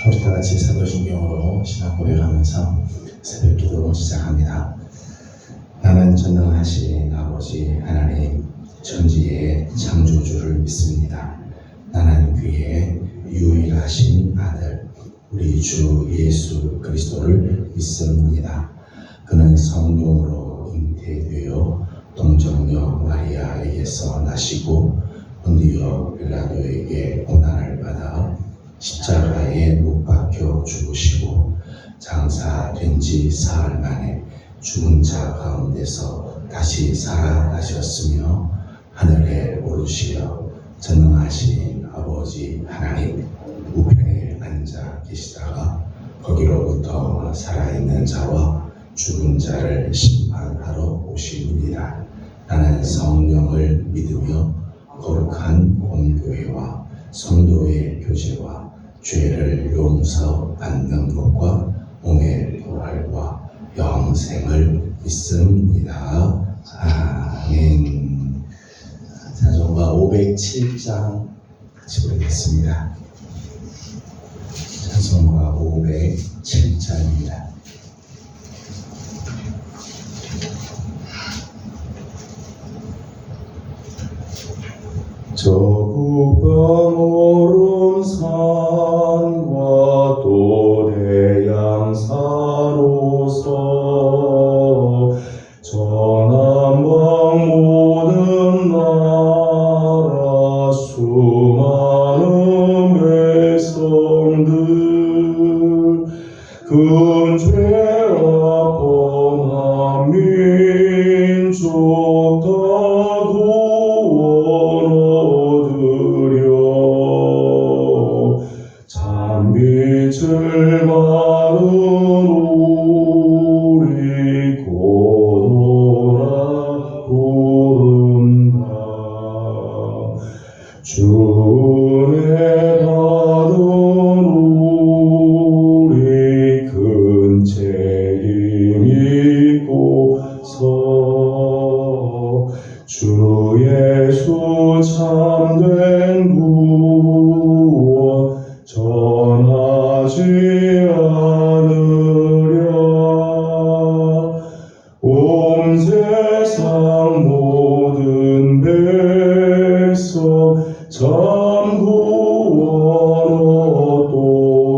우리 다 같이 사도신경으로 신앙 고백하면서 새벽 기도 시작합니다. 나는 전능하신 아버지 하나님 천지의 창조주를 믿습니다. 나는 그의 유일하신 아들 우리 주 예수 그리스도를 믿습니다. 그는 성령으로 잉태되어 동정녀 마리아에게서 나시고 본디오 빌라도에게 고난을 받아 십자가에 못 박혀 죽으시고 장사된 지 사흘 만에 죽은 자 가운데서 다시 살아나셨으며 하늘에 오르시어 전능하신 아버지 하나님 우편에 앉아 계시다가 거기로부터 살아있는 자와 죽은 자를 심판하러 오십니다. 나는 성령을 믿으며 거룩한 공교회와 성도의 교제와 죄를 용서받는 것과 몸의 부활과 영생을 믿습니다. 아멘. 찬송가 507장 같이 부르겠습니다. 찬송가 507장입니다. 저 북방 오름산과 또 대양사로서 저남방 모든 나라 수많은 백성들 근죄와 뻔한 민족 다 빛을 받은 우리 고노라 부른다. 주은혜 받은 우리 큰 책임 입고서 주 예수 참된 구원 전하지 않으랴. 온 세상 모든 백성 참 구원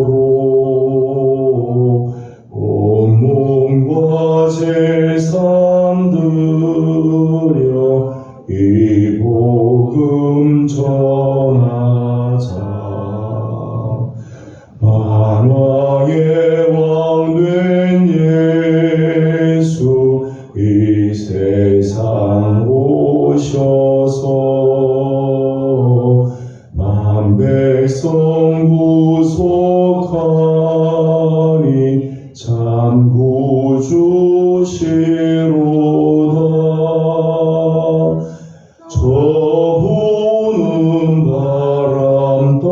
얻도록 온몸과 제산 드려 이 복음 전하자. 만왕의 왕된 예수 이 세상 오셔서 만 백성 구속하니 참 구주시로다. 저부는 바람 따라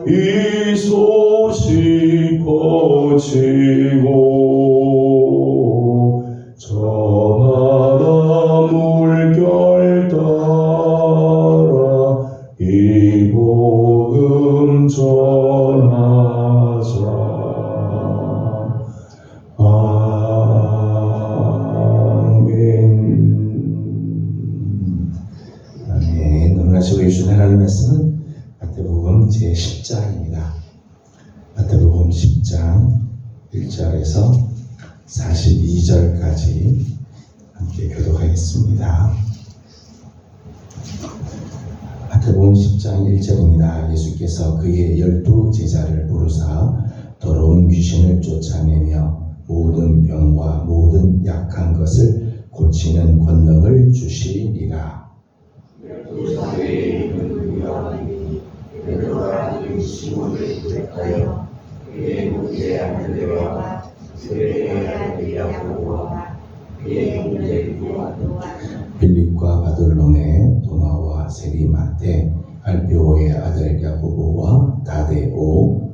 이 소식 퍼지고 저마다 물결 따라 이 복음 전하자. 아멘. 아멘. 오늘 아침에 주신 하나님의 말씀은 마태복음 제10장입니다. 마태복음 10장 1절에서 42절까지 함께 교독하겠습니다. 마태복음 10장 1절입니다. 예수께서 그의 12 제자를 부르사 더러운 귀신을 쫓아내며 모든 병과 모든 약한 것을 고치는 권능을 주시니라. 사회에 있는 요한이 베드로라는 시몬을 택하여 그의 문제하는 데와 그의 야고보와 그의 형제들과 빌립과 바돌로메 도마와 세리마테 알페오의 아들 야고보와 다데오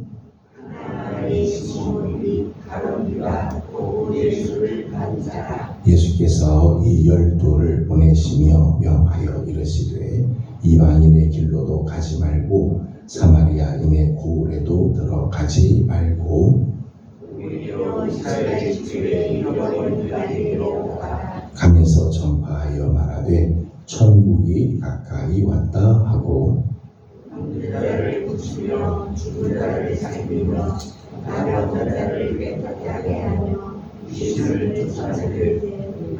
하나의 시몬이 가론이가 또 예수를 반자라. 예수께서 이 12를 보내시며 명하여 이르시되 이방인의 길로도 가지 말고 사마리아인의 고을 하지 말고 오히려 이스라엘 집에 잃어버린 자에게로 가라. 가면서 전파하여 말하되 천국이 가까이 왔다 하고 죽는 자를 고치며 죽은 자를 살리며 가련한 자를 깨끗하게 하며 귀신을 쫓아내되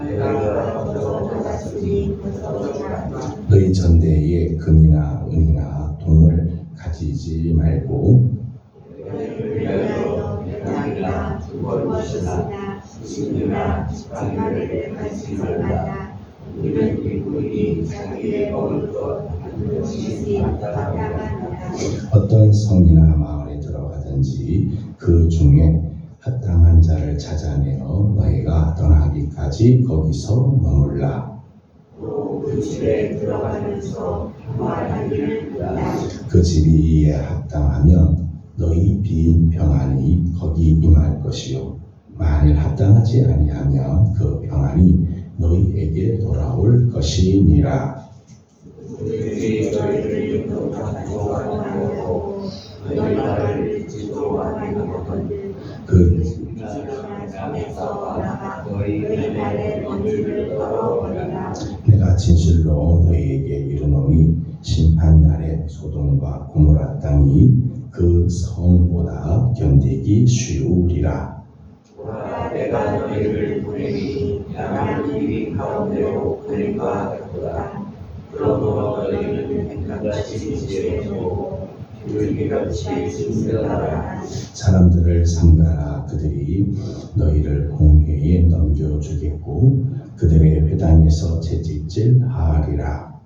내가 먼저 받았으니 먼저 주라. 너희 전대에 금이나 은이나 동을 가지지 말고 너희를 위하여 배당이나 두번이나 신이나 지팡이를 가지지 말라. 이는 일꾼이 자기의 먹을 것 반드시 마땅하노라. 어떤 성이나 마을에 들어가든지 그 중에 합당한 자를 찾아내어 너희가 떠나기까지 거기서 머물라. 또 그 집에 들어가면서 평안하기를 바라. 그 집이 이에 합당하면 너희 빈 평안이 거기 임할 것이요 만일 합당하지 아니하면 그 평안이 너희에게 돌아올 것이니라. 그들이 너희를 인도하고 너희 나라를 지도하는 그 땅에서 나가 너희 발의 먼지를 떨어버리라. 내가 진실로 너희에게 이르노니 심판날에 소돔과 고모라 땅이 그 성보다 견디기 쉬우리라. 보라, 내가 너희를 보내니 양한 길이 가운데로 그림과 같도다. 그러므로 너희는 행같이 지혜고 비둘기같이 진실하라. 사람들을 삼가라. 그들이 너희를 공회에 넘겨주겠고 그들의 회당에서 채찍질하리라.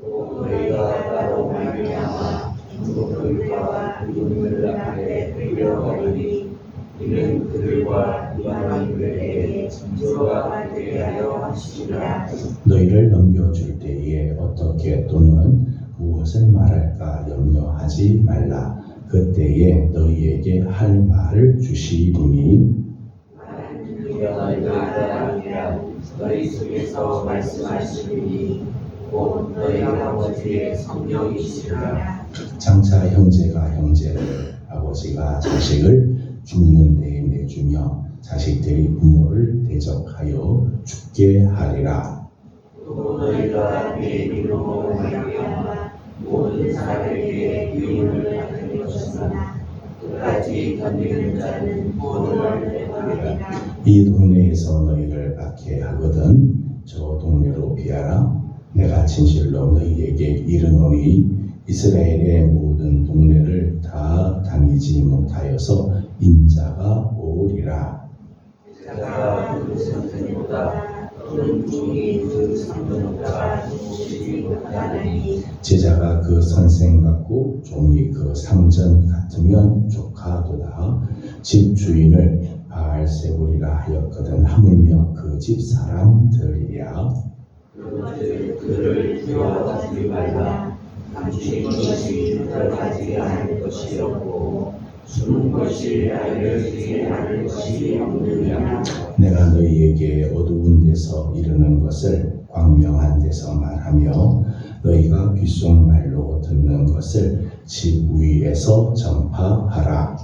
또 너희가 나로 말미암아 중국들과 이웃들 앞에 흘려버리니 이는 그들과 이방인들에게 징조가 되게 하려 하시리라. 너희를 넘겨줄 때에 어떻게 또는 무엇을 말할까 염려하지 말라. 그때에 너희에게 할 말을 주시리니 너희가 아니라 너희 속에서 말씀하시리니 곧 너희 아버지의 성령이시라. 장차 형제가 형제를 아버지가 자식을 죽는 데에 내주며 자식들이 부모를 대적하여 죽게 하리라. 또 너희가 내 이름으로 말미암아 모든 사람에게 미움을 받는 것이나 끝까지 견디는 자는 구원을 얻으리라. 이 동네에서 너희를 박해하거든 저 동네로 피하라. 내가 진실로 너희에게 이르노니 이스라엘의 모든 동네를 다 다니지 못하여서 인자가 오리라. 자가 그 선생보다 또는 종이 그 상전보다 좋지 못하나니 제자가 그 선생 같고 종이 그 상전 같으면 조카도다. 집 주인을 바알세불이라 하였거든 하물며 그 집 사람들이랴. 그를 두려워하지 말라. 감추인 것이 들어가지 않을 것이었고 숨은 것이 알려지지 않을 것이 없느니라. 내가 너희에게 어두운 데서 이르는 것을 광명한 데서 말하며 너희가 귓속말로 듣는 것을 집 위에서 전파하라.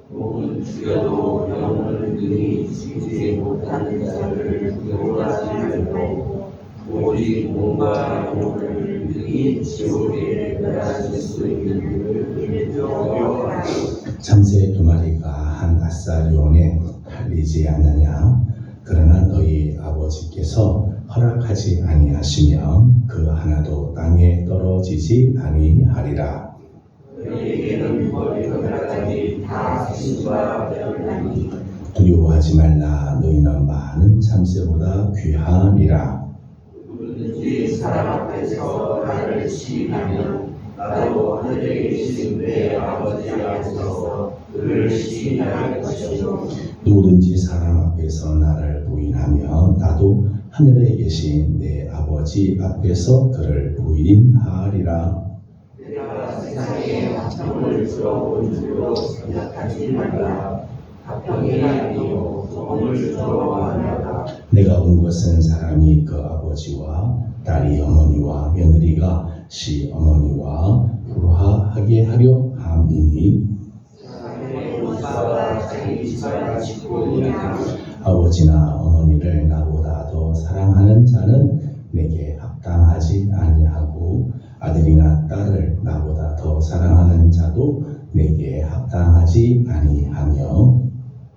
몸은 죽여도 영혼을 능히 죽이지 못하는 자를 두려워하지 말고 오직 몸과 영혼을 능히 지옥에 멸하실 수 있는 그를 두려워하라. 참새 두 마리가 한 아사리온에 달리지 않느냐? 그러나 너희 아버지께서 허락하지 아니하시면 그 하나도 땅에 떨어지지 아니하리라. 너희에게는 머리카락까지 다 신과 별나니 두려워하지 말라. 너희는 많은 참새보다 귀하니라. 누구든지 사람 앞에서 나를 시인하면 나도 하늘에 계신 내 아버지 앞에서 그를 시인할 것이요. 누구든지 사람 앞에서 나를 부인하면 나도 하늘에 계신 내 아버지 앞에서 그를 부인하리라. 내가 세상에 화평을 주러온 줄로 생각하지 말라. 화평이 아니요 정을 주러 하나라. 내가 온 것은 사람이 그 아버지와 딸이 어머니와 며느리가 시어머니와 불화하게 하려 함이니 세상에 아버지와 자기 집안 식구이나 아버지나 어머니를 나보다 더 사랑하는 자는 내게 합당하지 아니하고 아들이나 딸을 나보다 더 사랑하는 자도 내게 합당하지 아니하며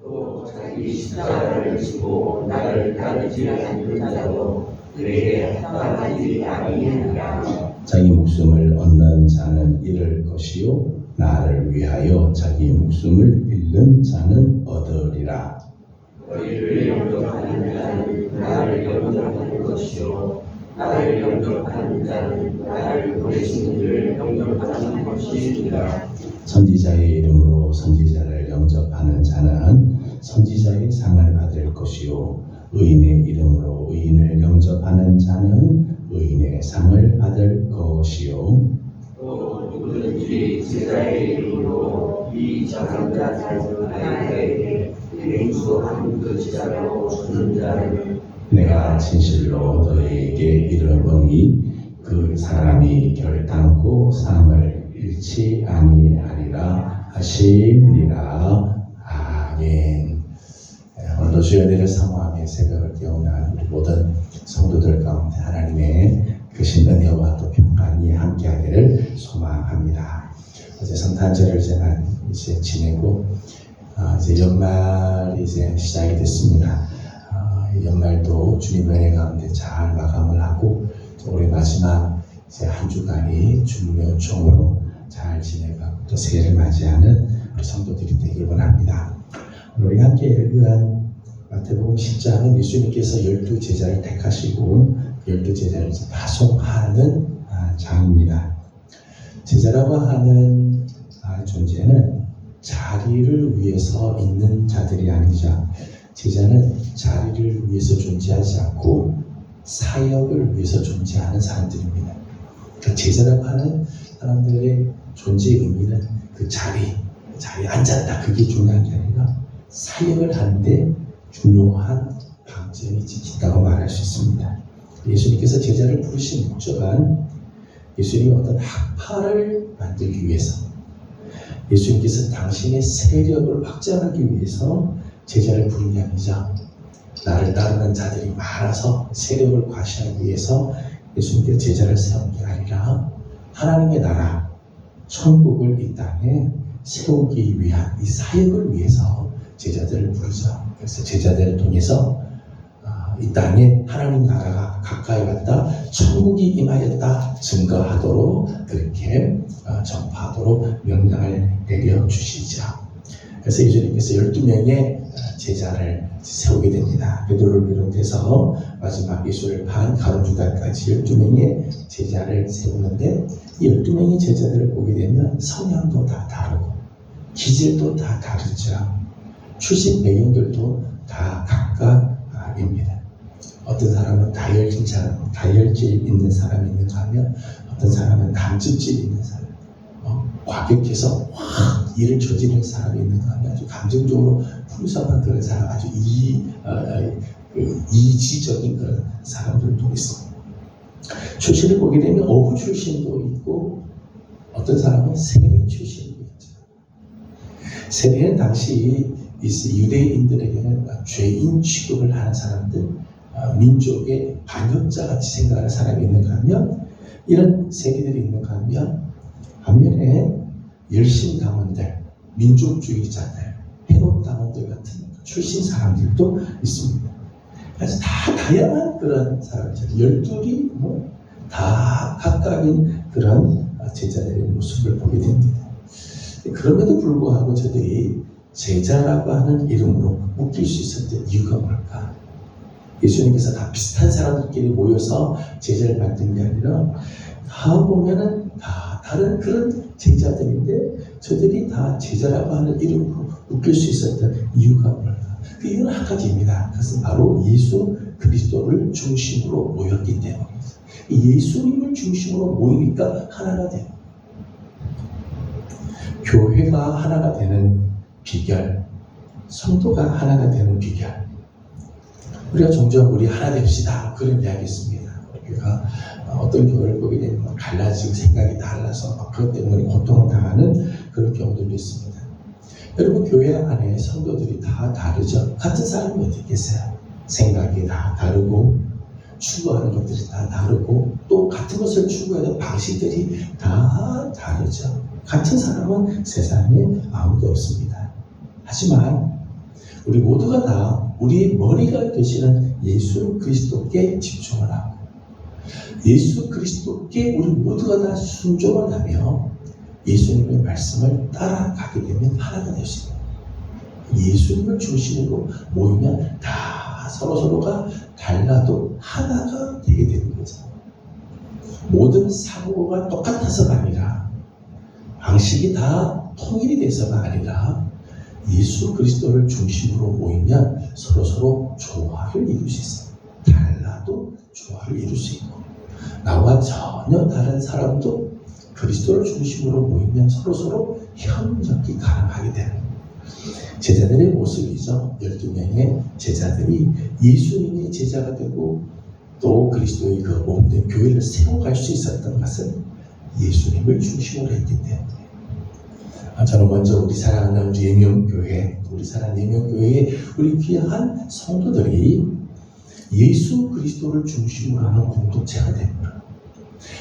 또 자기 십자가를 지고 나를 따르지 않는 자도 그에게 합당하지 아니하니라. 자기 목숨을 얻는 자는 잃을 것이요 나를 위하여 자기 목숨을 잃는 자는 얻으리라. 너희를 영접하는 자는 나를 영접하는 것이요 나를 영접하는 자는 나를 보내신 이를 영접하는 것이니라. 선지자의 이름으로 선지자를 영접하는 자는 선지자의 상을 받을 것이요 의인의 이름으로 의인을 영접하는 자는 의인의 상을 받을 것이요 또 누구든지 제자의 이름으로 이 작은 자에게 맹수한 그 제자로 주는 자는 내가 진실로 너희에게 이르노니 그 사람이 결단코 상을 잃지 아니하리라 하시니라. 아멘. 오늘도 주여 내를 사모하며 새벽을 깨우는 우리 모든 성도들 가운데 하나님의 크신 은혜와 또 평강이 함께하기를 소망합니다. 어제 성탄절을 이제 지내고 이제 연말이 이제 시작이 됐습니다. 연말도 주님의 은혜 가운데 잘 마감을 하고 올해 마지막 이제 한 주간이 주님의 은총으로 잘 지내가고 또 새해를 맞이하는 우리 성도들이 되길 원합니다. 오늘 우리 함께 읽은 마태복음 10장은 예수님께서 12제자를 택하시고 그 12제자를 파송하는 장입니다. 제자라고 하는 존재는 자리를 위해서 있는 자들이 아니죠. 제자는 자리를 위해서 존재하지 않고 사역을 위해서 존재하는 사람들입니다. 그 제자라고 하는 사람들의 존재의 의미는 그 자리에 앉았다 그게 중요한 게 아니라 사역을 하는데 중요한 방점이 찍힌다고 말할 수 있습니다. 예수님께서 제자를 부르신 목적은 예수님이 어떤 학파를 만들기 위해서 예수님께서 당신의 세력을 확장하기 위해서 제자를 부른 게 아니죠. 나를 따르는 자들이 많아서 세력을 과시하기 위해서 예수님께서 제자를 세운 게 아니라 하나님의 나라, 천국을 이 땅에 세우기 위한 이 사역을 위해서 제자들을 부르죠. 그래서 제자들을 통해서 이 땅에 하나님 나라가 가까이 왔다, 천국이 임하였다 증거하도록 그렇게 전파하도록 명령을 내려주시죠. 그래서 예수님께서 12명의 제자를 세우게 됩니다. 베드로를 비롯해서 마지막 예수를 판 가룟유다까지 12명의 제자를 세우는데 이 12명의 제자들을 보게 되면 성향도 다 다르고 기질도 다 다르죠. 출신 배경들도 다 각각입니다. 어떤 사람은 다혈질 있는 사람이 있는가 하면 어떤 사람은 담즙질 있는 사람, 과격해서 확 일을 저지르는 사람이 있는가 하면 아주 감정적으로 풍성한 그런 사람, 아주 이지적인 그런 사람들도 있습니다. 출신을 보게 되면 어부 출신도 있고 어떤 사람은 세리 출신도 있죠. 세리는 당시 유대인들에게는 죄인 취급을 하는 사람들, 민족의 반역자 같이 생각하는 사람이 있는가 하면 이런 세리들이 있는가 하면 반면에 열심당원들, 민족주의자들, 해독당원들 같은 출신 사람들도 있습니다. 그래서 다 다양한 그런 사람들, 12이 다 각각인 그런 제자들의 모습을 보게 됩니다. 그럼에도 불구하고 저들이 제자라고 하는 이름으로 묶일 수 있었던 이유가 뭘까? 예수님께서 다 비슷한 사람들끼리 모여서 제자를 만든 게 아니라 다 보면은 다 다른 그런 제자들인데 저들이 다 제자라고 하는 이름으로 묶일 수 있었던 이유가 뭘까? 그 이유는 한 가지입니다. 그것은 바로 예수 그리스도를 중심으로 모였기 때문입니다. 예수님을 중심으로 모이니까 하나가 돼요. 교회가 하나가 되는 비결, 성도가 하나가 되는 비결. 우리가 종종 우리 하나 됩시다 그런 이야기 했습니다. 우리가 어떤 교회를 보게 되면 갈라지고 생각이 달라서 그것 때문에 고통을 당하는 그런 경우들도 있습니다. 여러분, 교회 안에 성도들이 다 다르죠. 같은 사람이 어디 계세요? 생각이 다 다르고 추구하는 것들이 다 다르고 또 같은 것을 추구하는 방식들이 다 다르죠. 같은 사람은 세상에 아무도 없습니다. 하지만 우리 모두가 다 우리의 머리가 되시는 예수 그리스도께 집중을 하고 예수 그리스도께 우리 모두가 다 순종을 하며 예수님의 말씀을 따라가게 되면 하나가 될 수 있습니다. 예수님을 중심으로 모이면 다 서로가 달라도 하나가 되게 되는 거죠. 모든 사고가 똑같아서가 아니라 방식이 다 통일이 돼서가 아니라 예수 그리스도를 중심으로 모이면 서로 조화를 이룰 수 있어요. 달라도 조화를 이룰 수 있고 나와 전혀 다른 사람도 그리스도를 중심으로 모이면 서로 협력이 가능하게 되는 제자들의 모습이죠. 12명의 제자들이 예수님의 제자가 되고 또 그리스도의 그 몸된 교회를 세워갈 수 있었던 것은 예수님을 중심으로 했기 때문에 저는 먼저 우리 사랑하는 예명교회, 우리 사랑하는 예명교회의 우리 귀한 성도들이 예수 그리스도를 중심으로 하는 공동체가 됩니다.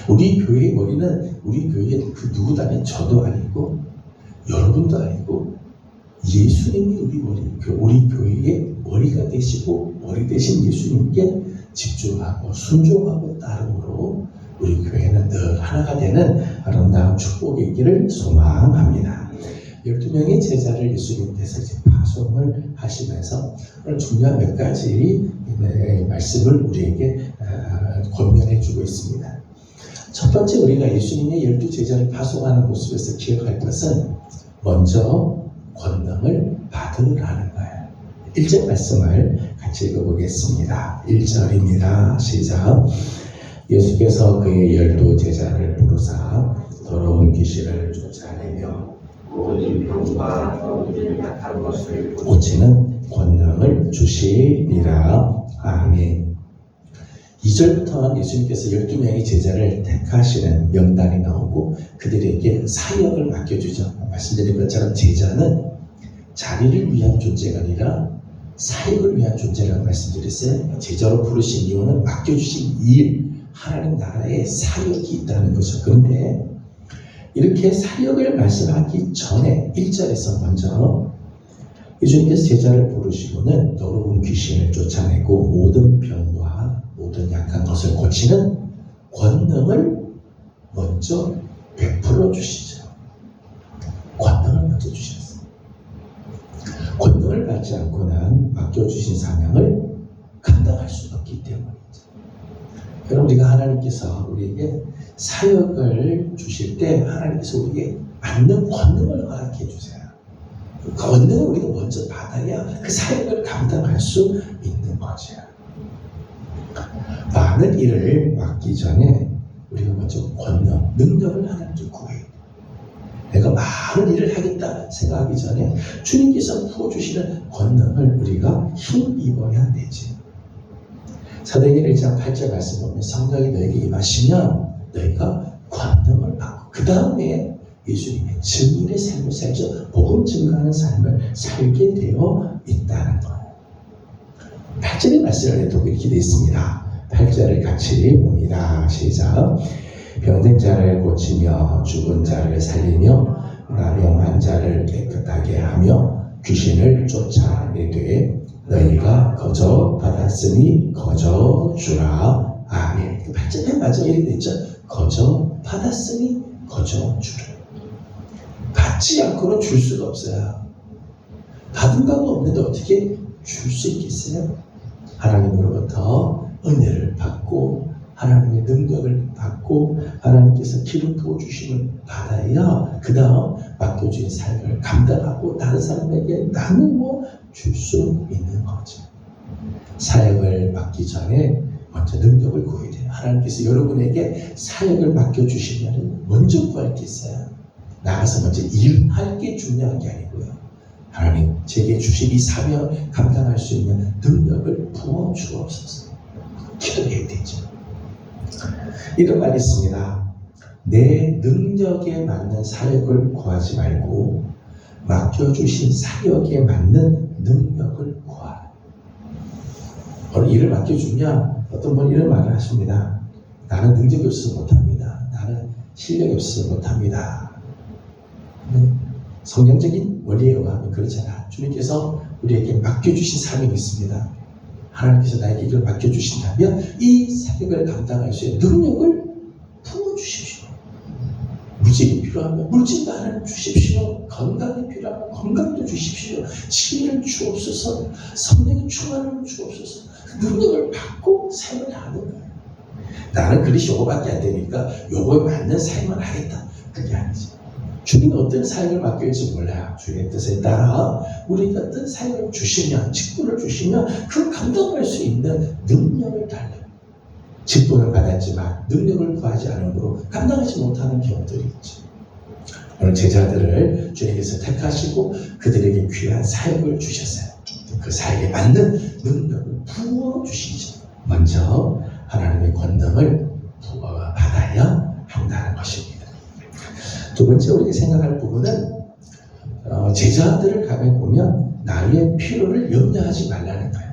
우리 교회의 머리는 우리 교회의 그 누구도 아닌 저도 아니고 여러분도 아니고 예수님이 우리 교회의 머리가 되시고 머리 되신 예수님께 집중하고 순종하고 따름으로 우리 교회는 늘 하나가 되는 아름다운 축복의 길을 소망합니다. 12명의 제자를 예수님께서 이제 파송을 하시면서 오늘 중요한 몇 가지 말씀을 우리에게 권면해 주고 있습니다. 첫 번째, 우리가 예수님의 12제자를 파송하는 모습에서 기억할 것은 먼저 권능을 받으라는 거예요. 1절 말씀을 같이 읽어보겠습니다. 1절입니다. 시작. 예수께서 그의 12제자를 부르사 더러운 귀신을 쫓아내며 모든 병과 모든 약한 것을 고치는 권능을 주시리라. 아멘. 2절부터 예수님께서 12명의 제자를 택하시는 명단이 나오고 그들에게 사역을 맡겨주죠. 말씀드린 것처럼 제자는 자리를 위한 존재가 아니라 사역을 위한 존재라고 말씀드렸어요. 제자로 부르신 이유는 맡겨주신 일, 하나님 나라의 사역이 있다는 거죠. 그런데 이렇게 사역을 말씀하기 전에 1절에서 먼저 예수님께서 제자를 부르시고는 더러운 귀신을 쫓아내고 모든 병과 모든 약한 것을 고치는 권능을 먼저 베풀어 주시죠. 권능을 먼저 주셨어요. 권능을 받지 않고는 맡겨주신 사명을 감당할 수 없기 때문이죠. 여러분, 우리가 하나님께서 우리에게 사역을 주실 때 하나님께서 우리에게 맞는 권능을 허락해 주세요. 그 권능을 우리가 먼저 받아야 그 사역을 감당할 수 있는 거죠. 많은 일을 맡기 전에 우리가 먼저 권능, 능력을 하나님께 구해야 돼요. 내가 많은 일을 하겠다 생각하기 전에 주님께서 부어주시는 권능을 우리가 힘입어야 되지. 사도행전 1장 8절 말씀 보면 성령이 너에게 임하시면 너희가 권능을 받고 그 다음에 예수님의 증인의 삶을 살죠. 복음 증거하는 삶을 살게 되어 있다는 거예요. 8절의 말씀에도 이렇게 되어 있습니다. 8절을 같이 봅니다. 시작. 병든 자를 고치며 죽은 자를 살리며 나병한 자를 깨끗하게 하며 귀신을 쫓아내되 너희가 거저 받았으니 거저 주라. 아멘. 8절에 맞아 이렇게 됐죠. 거저 받았으니 거저 주라. 받지 않고는 줄 수가 없어요. 받은 바가 없는데 어떻게 줄 수 있겠어요? 하나님으로부터 은혜를 받고 하나님의 능력을 받고 하나님께서 기름 부어주심을 받아야 그 다음 맡겨진 삶을 감당하고 다른 사람에게 나누어 줄 수 있는 거죠. 사역을 맡기 전에 먼저 능력을 구해야 돼요. 하나님께서 여러분에게 사역을 맡겨주시면 먼저 구할 게 있어요. 나가서 먼저 일할 게 중요한 게 아니고요. 하나님 제게 주신 이 사명을 감당할 수 있는 능력을 부어 주옵소서. 기도해야 되죠. 이런 말이 있습니다. 내 능력에 맞는 사역을 구하지 말고 맡겨주신 사역에 맞는 능력을 구하라. 오늘 일을 맡겨주면 어떤 분이 이런 말을 하십니다. 나는 능력이 없어서 못합니다. 나는 실력이 없어서 못합니다. 성경적인 원리에 의하면 그렇잖아. 주님께서 우리에게 맡겨주신 사명이 있습니다. 하나님께서 나에게 이걸 맡겨주신다면 이 사역을 감당할 수 있는 능력을 부어주십시오. 물질이 필요하면 물질도 하나님 주십시오. 건강이 필요하면 건강도 주십시오. 지혜를 주옵소서. 성령의 충만을 주옵소서. 능력을 받고 사역을 하는 거예요. 나는 그릇이 요거밖에 안 되니까 요거에 맞는 사역만 하겠다. 그게 아니지. 주님이 어떤 사역을 맡길지 몰라요. 주님의 뜻에 따라 우리가 어떤 사역을 주시면, 직분을 주시면 그 감당할 수 있는 능력을 달라요. 직분을 받았지만 능력을 구하지 않으므로 감당하지 못하는 경우들이 있죠. 오늘 제자들을 주님께서 택하시고 그들에게 귀한 사역을 주셨어요. 그 사역에 맞는 능력을 부어주시죠. 먼저 하나님의 권능을 부어받아야 한다는 것입니다. 두 번째 우리가 생각할 부분은 제자들을 가만 보면 나의 필요를 염려하지 말라는 거예요.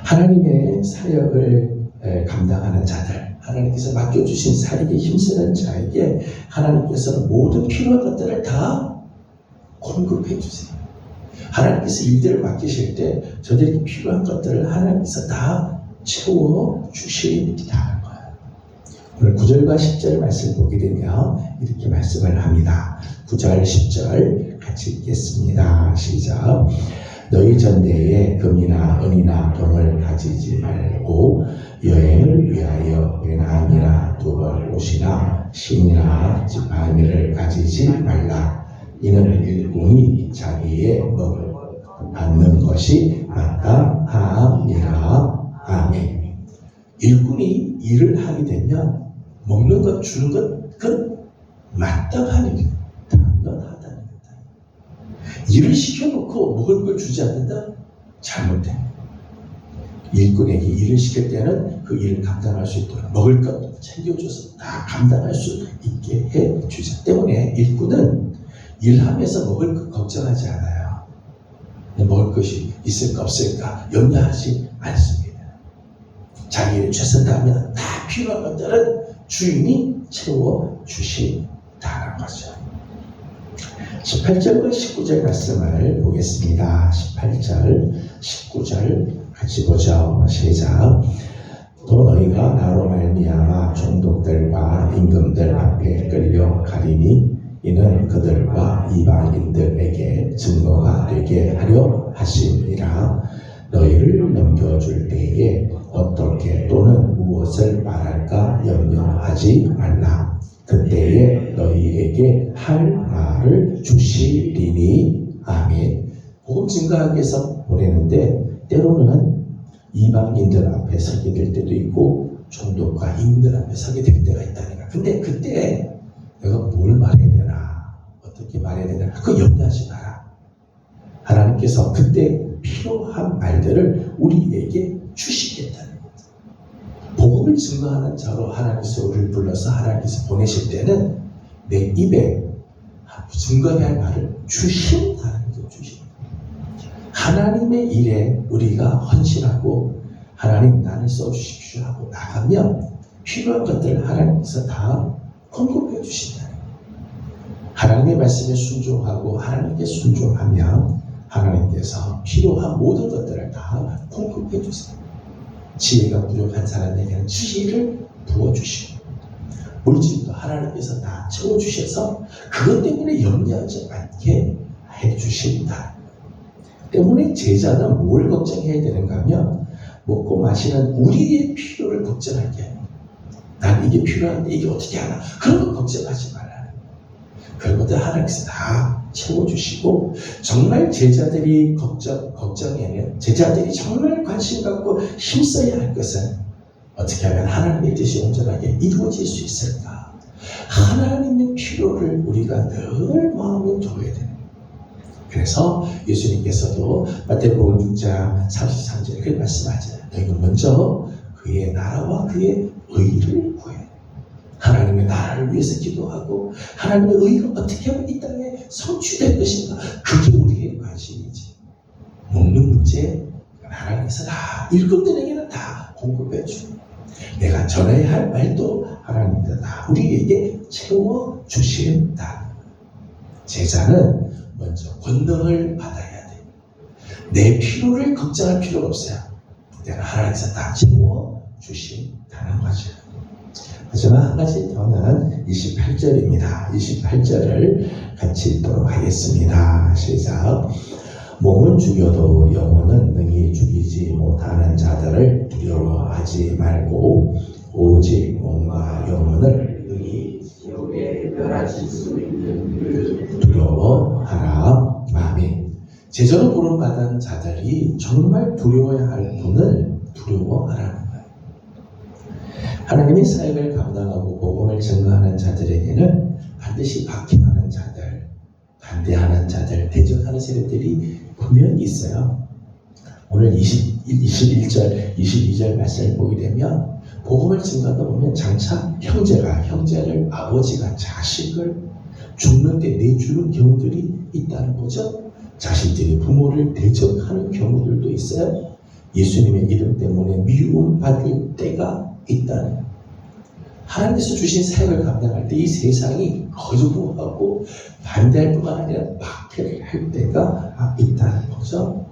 하나님의 사역을 감당하는 자들, 하나님께서 맡겨주신 사역에 힘쓰는 자에게 하나님께서는 모든 필요한 것들을 다 공급해 주세요. 하나님께서 일들을 맡기실 때 저들에게 필요한 것들을 하나님께서 다 채워주신다는 거예요. 오늘 9절과 10절 말씀을 보게 되면 이렇게 말씀을 합니다. 9절 10절 같이 읽겠습니다. 시작. 너희 전대에 금이나 은이나 돈을 가지지 말고 여행을 위하여 외남이나 두벌 옷이나 신이나 지팡이를 가지지 말라. 이는 일꾼이 자기의 먹을 받는 것이 마땅함이라. 아멘. 일꾼이 일을 하게 되면 먹는 것, 주는 것, 그건 마땅한 일이다. 당연하다는 거다. 일을 시켜놓고 먹을 걸 주지 않는다? 잘못돼. 일꾼에게 일을 시킬 때는 그 일을 감당할 수 있도록 먹을 것 챙겨줘서 다 감당할 수 있게 해주자. 때문에 일꾼은 일하면서 먹을 것 걱정하지 않아요. 먹을 것이 있을까 없을까 염려하지 않습니다. 자기 일을 최선 다하면 다 필요한 것들은 주인이 채워주신다는 거죠. 18절과 19절 말씀을 보겠습니다. 18절, 19절 같이 보죠. 시작. 또 너희가 나로 말미암아 종독들과 임금들 앞에 끌려 가리니 이는 그들과 이방인들에게 증거가 되게 하려 하심이라. 너희를 넘겨줄 때에 어떻게 또는 무엇을 말할까 염려하지 말라. 그때에 너희에게 할 말을 주시리니. 아멘. 복음 증거하기 위해서 보내는데 때로는 이방인들 앞에 서게 될 때도 있고 종독과 임금들 앞에 서게 될 때가 있다는 거야. 근데 그때 내가 뭘 말해야 되나, 어떻게 말해야 되나, 그거 염려하지 마라. 하나님께서 그때 필요한 말들을 우리에게 주시겠다는 거예요. 복음을 증거하는 자로 하나님께서 우리를 불러서 하나님께서 보내실 때는 내 입에 증거해야 할 말을 주신다는 거죠. 하나님의 일에 우리가 헌신하고 하나님 나를 써주십시오 하고 나가면 필요한 것들을 하나님께서 다 공급해 주신다는 거예요. 하나님의 말씀에 순종하고 하나님께 순종하면 하나님께서 필요한 모든 것들을 다 공급해 주세요. 지혜가 부족한 사람에게는 지혜를 부어주시고 물질도 하나님께서 다 채워주셔서 그것 때문에 염려하지 않게 해주신다. 때문에 제자는 뭘 걱정해야 되는가 하면 먹고 마시는 우리의 필요를 걱정할 게 아니에요. 난 이게 필요한데 이게 어떻게 하나, 그런 거 걱정하지 말라. 그런 것들 하나님께서 다 채워주시고 정말 제자들이 걱정이 아니라 제자들이 정말 관심 갖고 힘써야 할 것은 어떻게 하면 하나님의 뜻이 온전하게 이루어질 수 있을까. 하나님의 필요를 우리가 늘 마음에 둬야 돼요. 그래서 예수님께서도 마태복음 6장 33절에 그렇게 말씀하잖아요. 너희는 먼저 그의 나라와 그의 의를 구해. 하나님의 나라를 위해서 기도하고 하나님의 의가 어떻게 하면 이 땅에 성취될 것인가, 그게 우리의 관심이지. 먹는 문제 하나님께서 다 일꾼들에게는 다 공급해 주고, 내가 전해야 할 말도 하나님께서 다 우리에게 채워 주신다. 제자는 먼저 권능을 받아야 돼. 내 필요를 걱정할 필요가 없어요. 내가 하나님께서 다 채워 주신다는 거죠. 하지만 한 가지 더는 28절입니다. 28절을 같이 읽도록 하겠습니다. 시작. 몸은 죽여도 영혼은 능히 죽이지 못하는 자들을 두려워하지 말고 오직 몸과 영혼을 능히 지옥에 멸하실 수 있는 그 두려워하라. 아멘. 제자로 부름받은 자들이 정말 두려워야 할 분을 두려워하라는 거예요. 하나님의 사역을 감당하고 복음을 증거하는 자들에게는 반드시 박해하는 자들, 반대하는 자들, 대적하는 세력들이 분명히 있어요. 오늘 21절, 22절 말씀을 보게 되면 복음을 증거하다 보면 장차 형제가 형제를, 아버지가 자식을 죽는데 내주는 경우들이 있다는 거죠. 자식들이 부모를 대적하는 경우들도 있어요. 예수님의 이름 때문에 미움받을 때가 있다는 거예요. 하나님께서 주신 사역을 감당할 때 이 세상이 거부하고 반대할 뿐만 아니라 박해를 할 때가 있다는 거죠.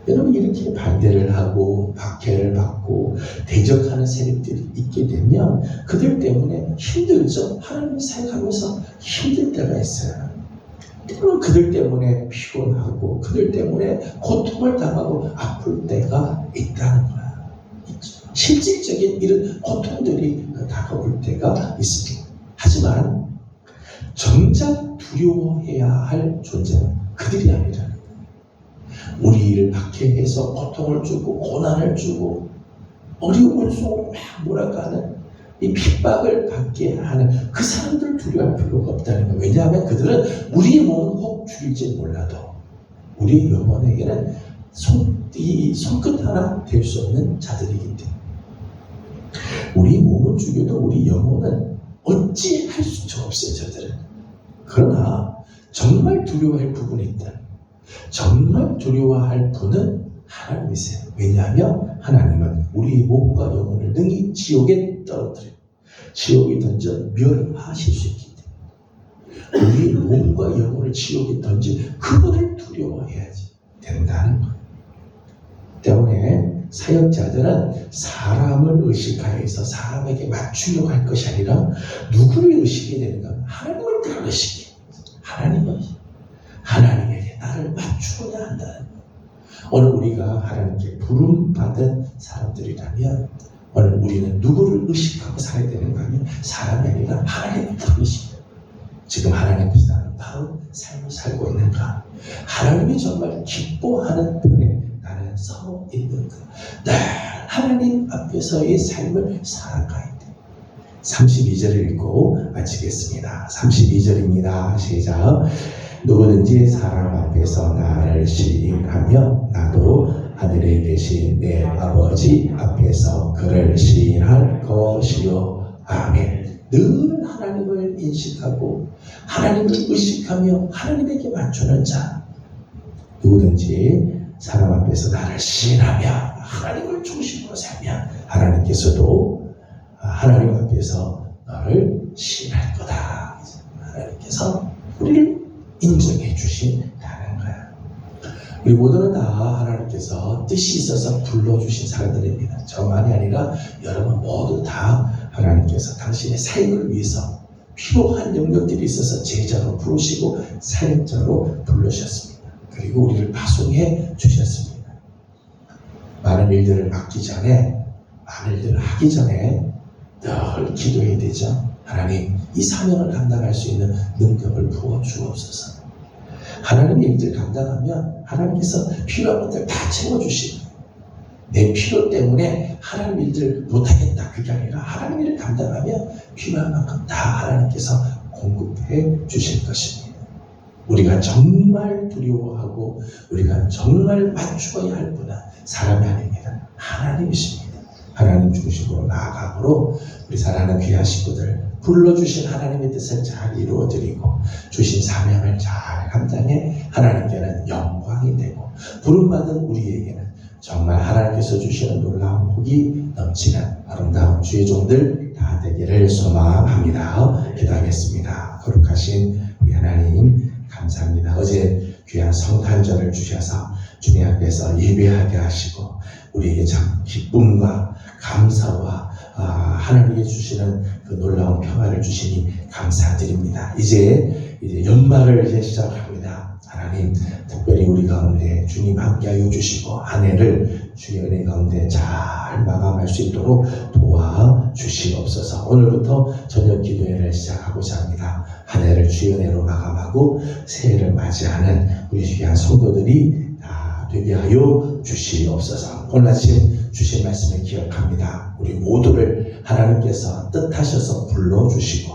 여러분, 이렇게 반대를 하고 박해를 받고 대적하는 세력들이 있게 되면 그들 때문에 힘들죠. 하나님 사역하면서 힘들 때가 있어요. 때로는 그들 때문에 피곤하고 그들 때문에 고통을 당하고 아플 때가 있다는 거야. 실질적인 이런 고통들이 다가올 때가 있습니다. 하지만 정작 두려워해야 할 존재는 그들이 아니라 우리를 박해해서 고통을 주고 고난을 주고 어려움을 주고 막 몰아가는 이 핍박을 받게 하는 그 사람들을 두려워할 필요가 없다는 거예요. 왜냐하면 그들은 우리의 몸은 혹 줄일지 몰라도 우리의 영혼에게는 손끝 하나 될 수 없는 자들이기 때문에, 우리 몸은 죽여도 우리 영혼은 어찌할 수가 없어요. 저들은. 그러나 정말 두려워할 부분이 있다. 정말 두려워할 분은 하나님이세요. 왜냐하면 하나님은 우리의 몸과 영혼을 능히 지옥에 떨어뜨려 지옥에 던져 멸하실 수 있기 때문에 우리의 몸과 영혼을 지옥에 던진 그분을 두려워해야지 된다는 거예요. 때문에 사역자들은 사람을 의식하여서 사람에게 맞추려고 할 것이 아니라 누구를 의식해야 되는가? 하나님을 다 의식해. 하나님에게 나를 맞추어야 한다는 거예요. 오늘 우리가 하나님께 부름받은 사람들이라면 오늘 우리는 누구를 의식하고 살아야 되는가 하면 사람이 아니라 하나님을 다 의식해요. 지금 하나님께서 나는 바로 삶을 살고 있는가? 하나님이 정말 기뻐하는 편에 나는 서 있는가? 늘 하나님 앞에서의 삶을 살아가야 돼. 32절을 읽고 마치겠습니다. 32절입니다. 시작. 누구든지 사람 앞에서 나를 시인하며 나도 하늘에 계신 내 아버지 앞에서 그를 시인할 것이요. 아멘. 늘 하나님을 인식하고 하나님을 의식하며 하나님에게 맞추는 자, 누구든지 사람 앞에서 나를 시인하며 하나님을 중심으로 살면 하나님께서도 하나님 앞에서 너를 시인할 거다. 하나님께서 우리를 인정해 주신다는 거야. 우리 모두는 다 하나님께서 뜻이 있어서 불러주신 사람들입니다. 저만이 아니라 여러분 모두 다 하나님께서 당신의 사역을 위해서 필요한 영역들이 있어서 제자로 부르시고 사역자로 부르셨습니다. 그리고 우리를 파송해 주셨습니다. 많은 일들을 맡기 전에, 많은 일들을 하기 전에 늘 기도해야 되죠. 하나님, 이 사명을 감당할 수 있는 능력을 부어 주옵소서. 하나님의 일들을 감당하면 하나님께서 필요한 것들 다 채워주시고, 내 필요 때문에 하나님 일들을 못하겠다, 그게 아니라 하나님 일을 감당하면 필요한 만큼 다 하나님께서 공급해 주실 것입니다. 우리가 정말 두려워하고 우리가 정말 맞추어야 할 분은 사람이 아닙니다. 하나님이십니다. 하나님 중심으로 나아가므로 우리 사랑하는 귀한 식구들 불러주신 하나님의 뜻을 잘 이루어드리고 주신 사명을 잘 감당해 하나님께는 영광이 되고 부름받은 우리에게는 정말 하나님께서 주시는 놀라운 복이 넘치는 아름다운 주의 종들 다 되기를 소망합니다. 기도하겠습니다. 거룩하신 우리 하나님 감사합니다. 어제 귀한 성탄절을 주셔서 주님 앞에서 예배하게 하시고 우리에게 참 기쁨과 감사와 하나님이 주시는 그 놀라운 평화를 주시니 감사드립니다. 이제 연말을 이제 시작합니다. 하나님 특별히 우리 가운데 주님 함께하여 주시고 한 해를 주의 은혜 가운데 잘 마감할 수 있도록 도와주시옵소서. 오늘부터 저녁 기도회를 시작하고자 합니다. 한 해를 주의 은혜로 마감하고 새해를 맞이하는 우리 귀한 성도들이 다 되게 하여 주시옵소서. 오늘 아침 주신 말씀을 기억합니다. 우리 모두를 하나님께서 뜻하셔서 불러주시고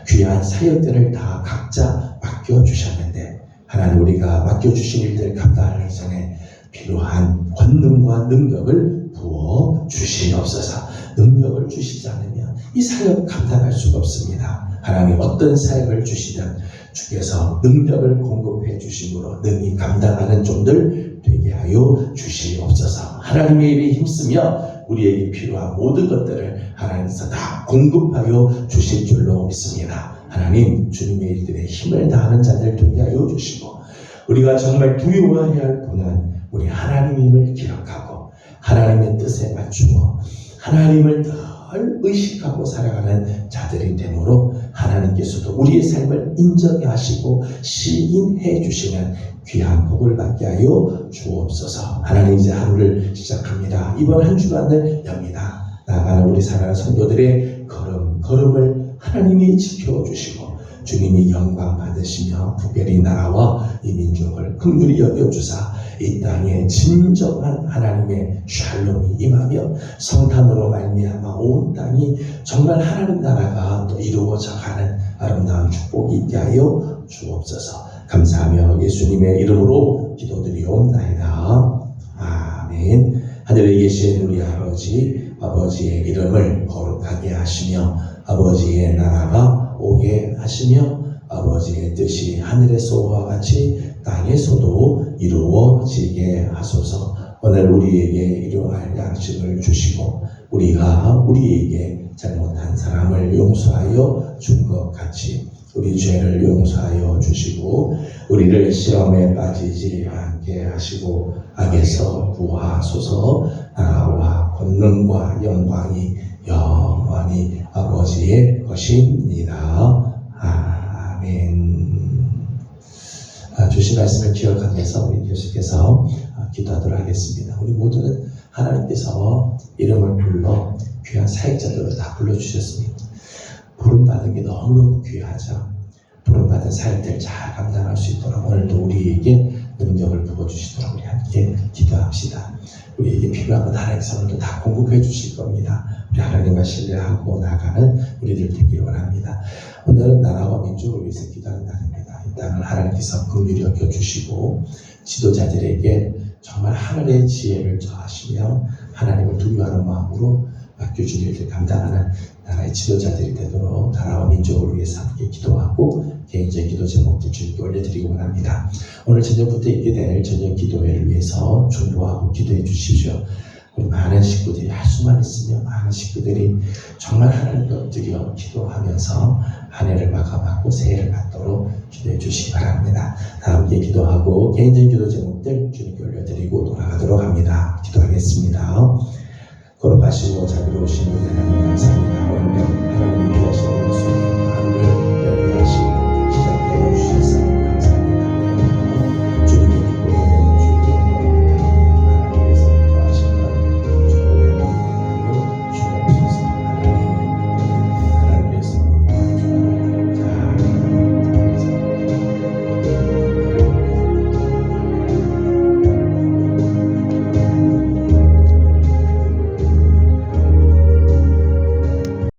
귀한 사역들을 다 각자 맡겨주셨는데 하나님 우리가 맡겨주신 일들 감당하기 전에 필요한 권능과 능력을 부어주시옵소서. 능력을 주시지 않으면 이 사역 감당할 수가 없습니다. 하나님 어떤 사역을 주시든 주께서 능력을 공급해 주심으로 능히 감당하는 종들 되게 하여 주시옵소서. 하나님의 일에 힘쓰며 우리에게 필요한 모든 것들을 하나님께서 다 공급하여 주실 줄로 믿습니다. 하나님 주님의 일들에 힘을 다하는 자들 되게 하여 주시고 우리가 정말 두려워해야 할 분은 우리 하나님임을 기억하고 하나님의 뜻에 맞추어 하나님을 늘 의식하고 살아가는 자들이 되므로 하나님께서도 우리의 삶을 인정해 하시고 시인해 주시는 귀한 복을 받게 하여 주옵소서. 하나님 이제 하루를 시작합니다. 이번 한 주간을 엽니다. 나아가는 우리 사랑하는 성도들의 걸음을 하나님이 지켜주시고 주님이 영광 받으시며 특별히 나라와 이 민족을 긍휼히 여겨주사 이 땅에 진정한 하나님의 샬롬이 임하며 성탄으로 말미암아 온 땅이 정말 하나님 나라가 또 이루어져 가는 아름다운 축복이 있게 하여 주옵소서. 감사하며 예수님의 이름으로 기도드리옵나이다. 아멘. 하늘에 계신 우리 아버지의 이름을 거룩하게 하시며 아버지의 나라가 오게 하시며 아버지의 뜻이 하늘에서와 같이 땅에서도 이루어지게 하소서. 오늘 우리에게 일용할 양식을 주시고 우리가 우리에게 잘못한 사람을 용서하여 준 것 같이 우리 죄를 용서하여 주시고 우리를 시험에 빠지지 않게 하시고 악에서 구하소서. 나라와 권능과 영광이 영원히 아버지의 것입니다. 아멘. 주신 말씀을 기억하면서 우리 계속해서 기도하도록 하겠습니다. 우리 모두는 하나님께서 이름을 불러 귀한 사역자들을 다 불러주셨습니다. 부름받은 게 너무너무 귀하죠. 부름받은 사역들 잘 감당할 수 있도록 오늘도 우리에게 능력을 부어주시도록 우리 함께 기도합시다. 우리에게 필요한 건 하나님께서 오늘도 다 공급해 주실 겁니다. 우리 하나님과 신뢰하고 나가는 우리들 되기를 원합니다. 오늘은 나라와 민족을 위해서 기도하는 날입니다. 이 땅을 하나님께서 긍휼히 여겨주시고 지도자들에게 정말 하늘의 지혜를 더하시며 하나님을 두려워하는 마음으로 맡겨주신 일을 감당하는 나라의 지도자들이 되도록 나라와 민족을 위해서 함께 기도하고 개인적인 기도 제목들 주님께 올려드리고 원합니다. 오늘 저녁부터 있게 될 저녁 기도회를 위해서 중보하고 기도해 주십시오. 우리 많은 식구들이 할 수만 있으면 많은 식구들이 정말 하나님께 엎드려 기도하면서 한 해를 마감하고 새해를 받도록 기도해 주시기 바랍니다. 다 함께 기도하고 개인적인 기도 제목들 주님께 올려드리고 돌아가도록 합니다. 기도하겠습니다. 거룩하시고 자비로우신 우리 하나님 감사합니다. 오늘 하나님이 위하신 우리 수고의 하루를